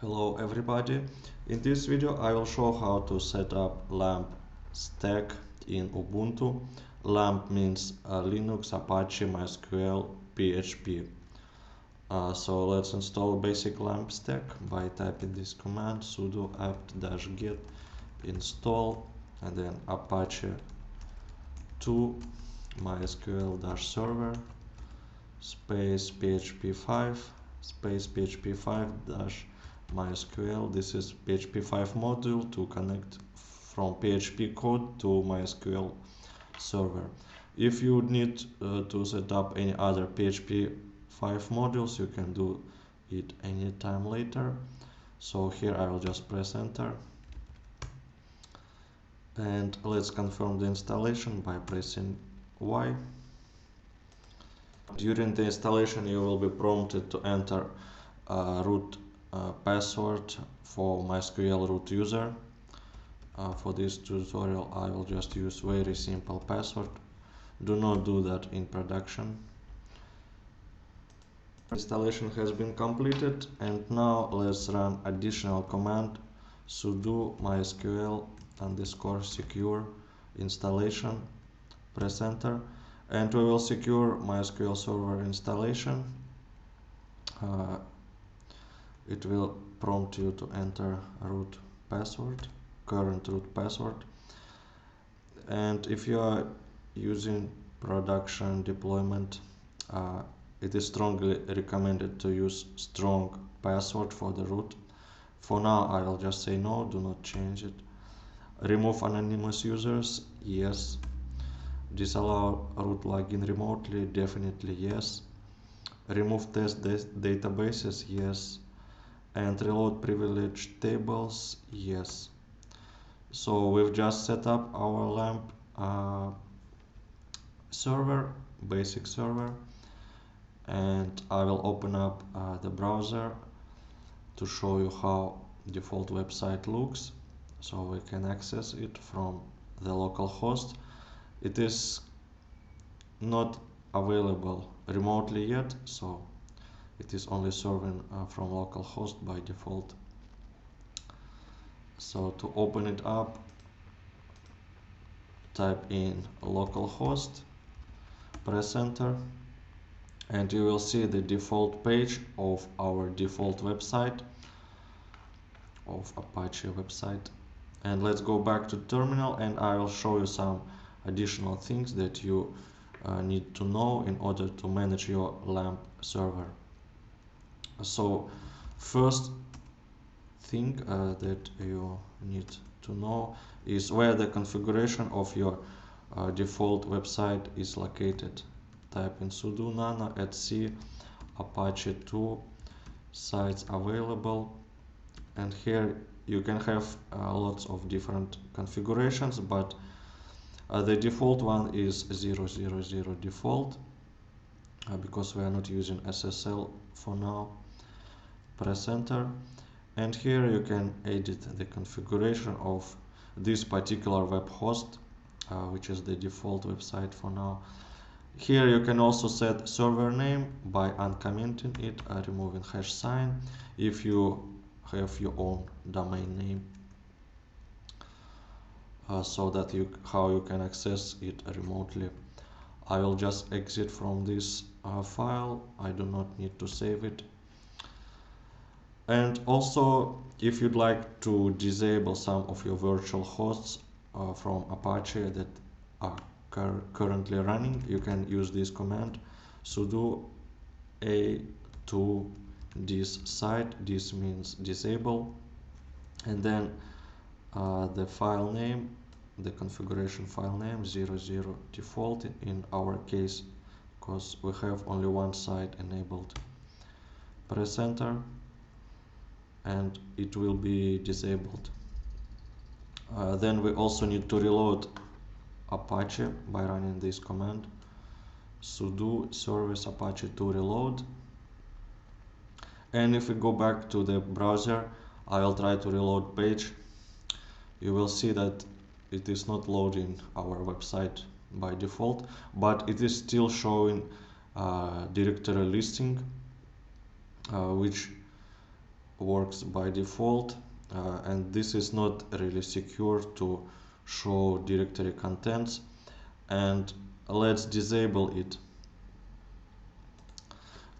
Hello everybody. In this video I will show how to set up LAMP stack in Ubuntu. LAMP means Linux, Apache, MySQL, PHP. So let's install basic LAMP stack by typing this command sudo apt-get install and then Apache 2 mysql-server space php5 space php5 dash MySQL. This is PHP5 module to connect from PHP code to MySQL server. If you need to set up any other PHP5 modules, you can do it anytime later. So here I will just press enter. And let's confirm the installation by pressing Y. During the installation you will be prompted to enter root password for MySQL root user. For this tutorial I will just use very simple password. Do not do that in production. Installation has been completed and now let's run additional command sudo mysql_secure installation. Press enter and we will secure MySQL server installation. It will prompt you to enter root password, current root password. And if you are using production deployment, it is strongly recommended to use strong password for the root. For now I will just say no, do not change it. Remove anonymous users, yes. Disallow root login remotely, definitely yes. Remove test databases, yes. And reload privileged tables, yes. So we've just set up our LAMP server, basic server, and I will open up the browser to show you how default website looks, so we can access it from the local host. It is not available remotely yet, so it is only serving from localhost by default. So to open it up, type in localhost, press enter, and you will see the default page of our default website, of Apache website. And let's go back to terminal and I will show you some additional things that you need to know in order to manage your LAMP server. So first thing that you need to know is where the configuration of your default website is located. Type in sudo nano /c apache 2 sites available, and here you can have lots of different configurations, but the default one is 000 default because we are not using SSL for now. Press enter, and here you can edit the configuration of this particular web host, which is the default website for now. Here you can also set server name by uncommenting it, removing hash sign if you have your own domain name, so that how you can access it remotely. I will just exit from this file. I do not need to save it. And also, if you'd like to disable some of your virtual hosts from Apache that are currently running, you can use this command sudo a to this site. This means disable, and then the file name, the configuration file name 00 default in our case, because we have only one site enabled. Press enter and it will be disabled. Then we also need to reload Apache by running this command sudo service apache 2 reload. And if we go back to the browser, I will try to reload page. You will see that it is not loading our website by default, but it is still showing directory listing, which works by default, and this is not really secure to show directory contents, and let's disable it.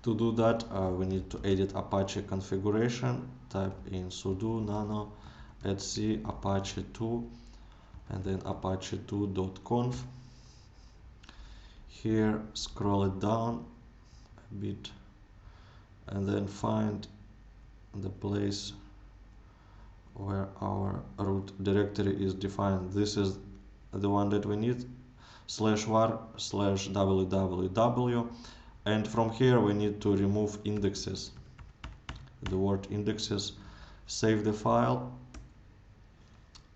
To do that, we need to edit Apache configuration. Type in sudo nano etc apache2 and then apache2.conf. Here scroll it down a bit and then find the place where our root directory is defined. This is the one that we need, /var/www, and from here we need to remove indexes, the word indexes. Save the file,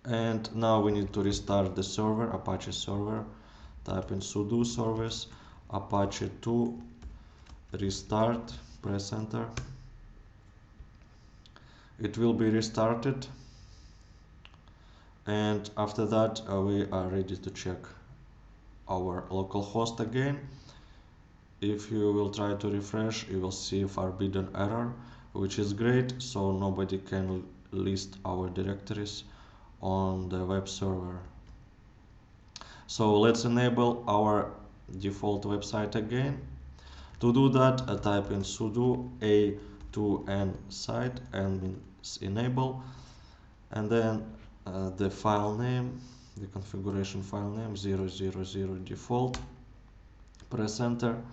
and now we need to restart the server, Apache server. Type in sudo service apache2 restart, press enter. It will be restarted, and after that we are ready to check our local host again. If you will try to refresh, you will see forbidden error, which is great, so nobody can list our directories on the web server. So let's enable our default website again. To do that, type in sudo a2n site and means enable, and then the file name, the configuration file name 000 default, press enter,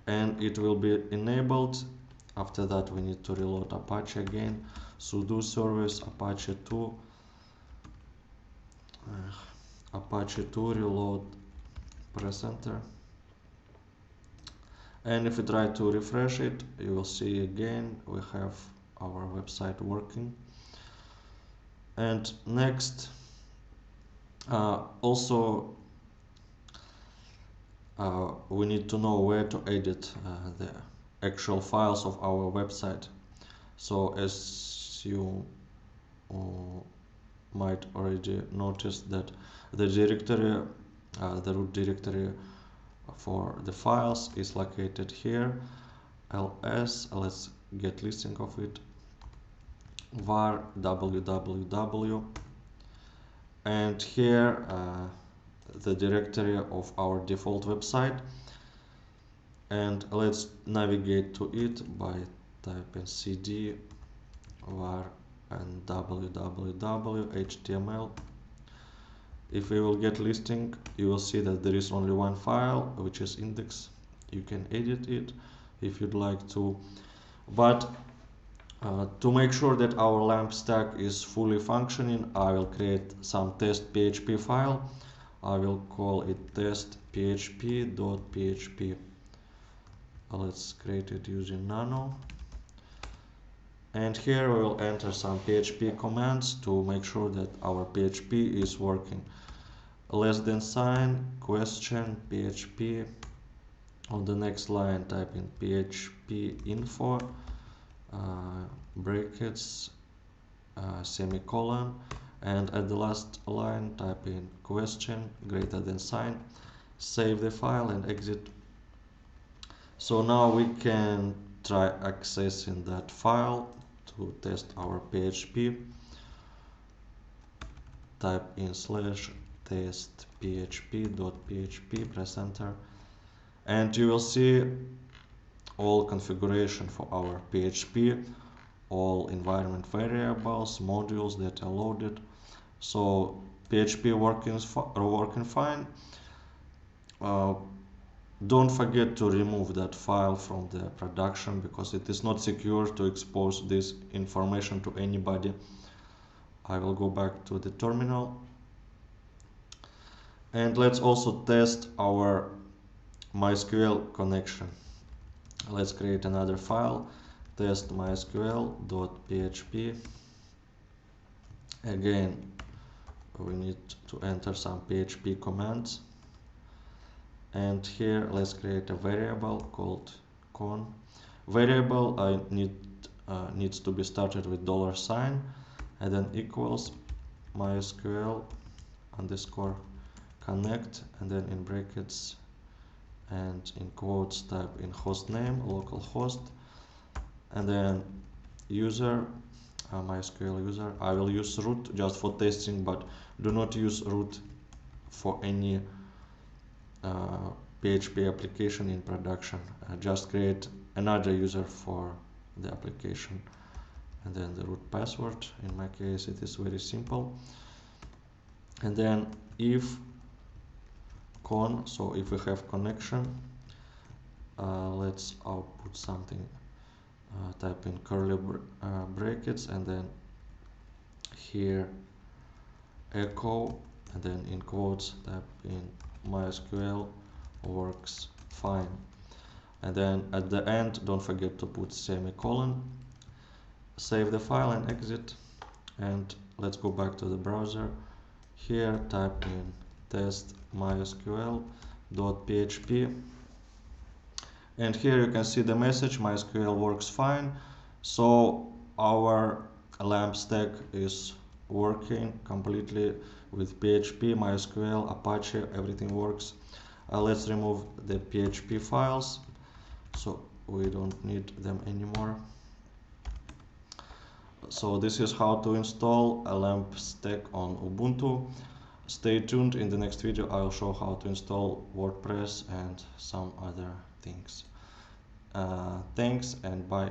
and it will be enabled. After that we need to reload Apache again, sudo service apache2 reload, press enter, and if we try to refresh it, you will see again we have our website working. And next, also we need to know where to edit the actual files of our website. So as you might already notice that the directory, the root directory for the files is located here, ls, let's get listing of it, var www, and here the directory of our default website, and let's navigate to it by typing cd var and www html. If we will get listing, you will see that there is only one file, which is index. You can edit it if you'd like to, but to make sure that our LAMP stack is fully functioning, I will create some test PHP file. I will call it test.php.php. Let's create it using nano. And here we will enter some PHP commands to make sure that our PHP is working. $sign, question, PHP. On the next line, type in PHP info, brackets, semicolon, and at the last line, type in question, $sign. Save the file and exit. So now we can try accessing that file to test our PHP. Type in /test.php.php, press enter, and you will see all configuration for our PHP, all environment variables, modules that are loaded. So PHP working fine. Don't forget to remove that file from the production, because it is not secure to expose this information to anybody. I will go back to the terminal, and let's also test our MySQL connection. Let's create another file, test mysql.php. Again, we need to enter some PHP commands, and here let's create a variable called con. Variable needs to be started with $sign and then equals mysql underscore connect, and then in brackets and in quotes type in host name, localhost, and then user MySQL user. I will use root just for testing, but do not use root for any PHP application in production. Just create another user for the application, and then the root password. In my case, it is very simple. And then if con, so if we have connection, let's output something. Type in curly brackets, and then here echo, and then in quotes type in MySQL works fine. And then at the end, don't forget to put semicolon. Save the file and exit. And let's go back to the browser. Here type in test mysql.php, and here you can see the message MySQL works fine. So our LAMP stack is working completely with PHP, MySQL, Apache, everything works. Let's remove the PHP files, so we don't need them anymore. So this is how to install a LAMP stack on Ubuntu. Stay tuned, in the next video I'll show how to install WordPress and some other things. Thanks and bye.